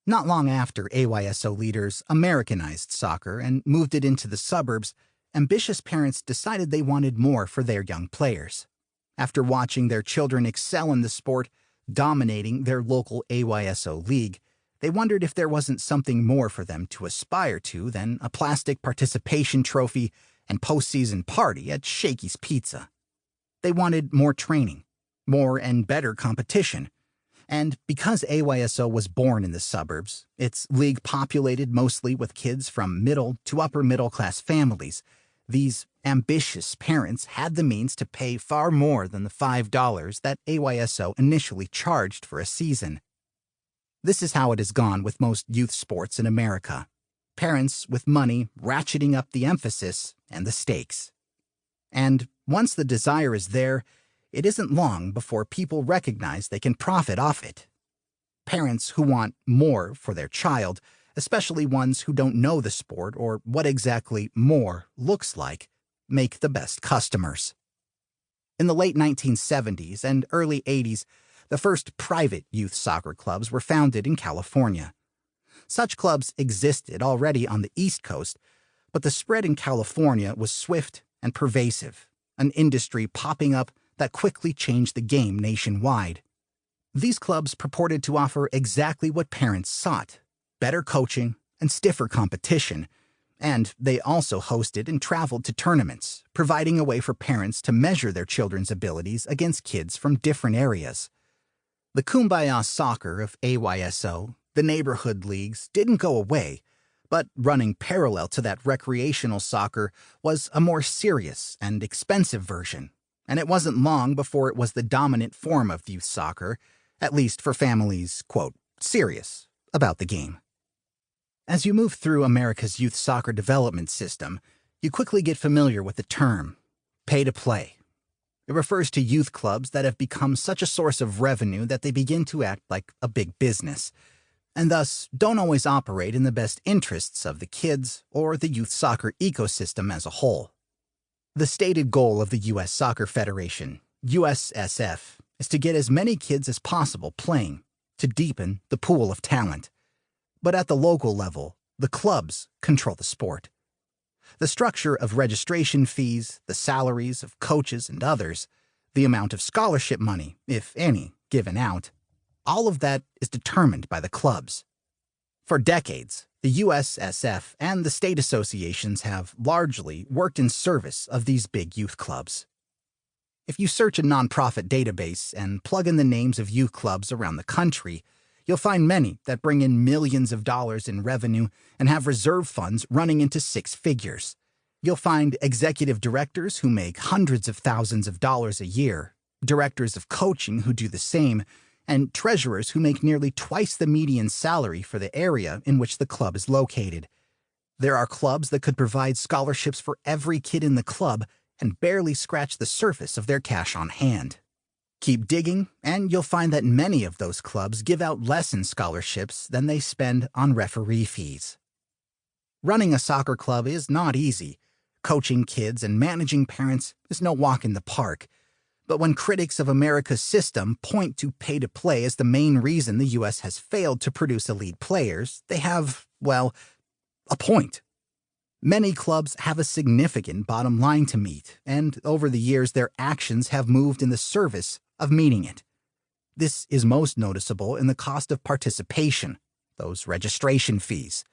Not long after AYSO leaders Americanized soccer and moved it into the suburbs, ambitious parents decided they wanted more for their young players. After watching their children excel in the sport, dominating their local AYSO league, they wondered if there wasn't something more for them to aspire to than a plastic participation trophy and postseason party at Shakey's Pizza. They wanted more training, more and better competition. And because AYSO was born in the suburbs, its league populated mostly with kids from middle to upper middle-class families, these ambitious parents had the means to pay far more than the $5 that AYSO initially charged for a season. This is how it has gone with most youth sports in America. Parents with money ratcheting up the emphasis and the stakes. And once the desire is there, it isn't long before people recognize they can profit off it. Parents who want more for their child, especially ones who don't know the sport or what exactly more looks like, make the best customers. In the late 1970s and early 80s, the first private youth soccer clubs were founded in California. Such clubs existed already on the East Coast, but the spread in California was swift and pervasive, an industry popping up that quickly changed the game nationwide. These clubs purported to offer exactly what parents sought: better coaching and stiffer competition, and they also hosted and traveled to tournaments, providing a way for parents to measure their children's abilities against kids from different areas. The Kumbaya soccer of AYSO, the neighborhood leagues, didn't go away, but running parallel to that recreational soccer was a more serious and expensive version. And it wasn't long before it was the dominant form of youth soccer, at least for families, quote, serious about the game. As you move through America's youth soccer development system, you quickly get familiar with the term, pay-to-play. It refers to youth clubs that have become such a source of revenue that they begin to act like a big business, and thus don't always operate in the best interests of the kids or the youth soccer ecosystem as a whole. The stated goal of the U.S. Soccer Federation, USSF, is to get as many kids as possible playing, to deepen the pool of talent. But at the local level, the clubs control the sport. The structure of registration fees, the salaries of coaches and others, the amount of scholarship money, if any, given out, all of that is determined by the clubs. For decades, the USSF and the state associations have largely worked in service of these big youth clubs. If you search a nonprofit database and plug in the names of youth clubs around the country, you'll find many that bring in millions of dollars in revenue and have reserve funds running into six figures. You'll find executive directors who make hundreds of thousands of dollars a year, directors of coaching who do the same, and treasurers who make nearly twice the median salary for the area in which the club is located. There are clubs that could provide scholarships for every kid in the club and barely scratch the surface of their cash on hand. Keep digging, and you'll find that many of those clubs give out less in scholarships than they spend on referee fees. Running a soccer club is not easy. Coaching kids and managing parents is no walk in the park. But when critics of America's system point to pay-to-play as the main reason the U.S. has failed to produce elite players, they have, well, a point. Many clubs have a significant bottom line to meet, and over the years their actions have moved in the service of meeting it. This is most noticeable in the cost of participation, those registration fees.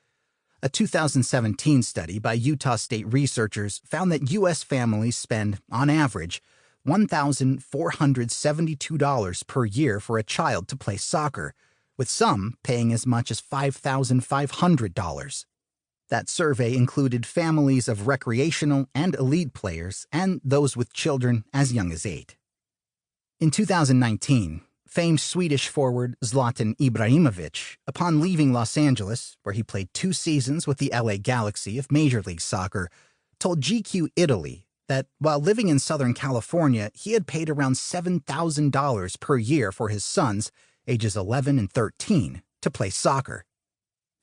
A 2017 study by Utah State researchers found that U.S. families spend, on average, $1,472 per year for a child to play soccer, with some paying as much as $5,500. That survey included families of recreational and elite players and those with children as young as 8. In 2019, famed Swedish forward Zlatan Ibrahimovic, upon leaving Los Angeles, where he played 2 seasons with the LA Galaxy of Major League Soccer, told GQ Italy that while living in Southern California, he had paid around $7,000 per year for his sons, ages 11 and 13, to play soccer.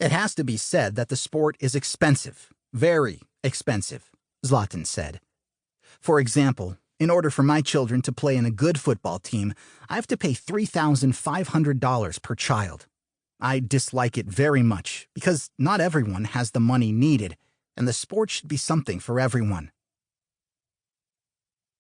It has to be said that the sport is expensive, very expensive, Zlatan said. For example, in order for my children to play in a good football team, I have to pay $3,500 per child. I dislike it very much because not everyone has the money needed, and the sport should be something for everyone.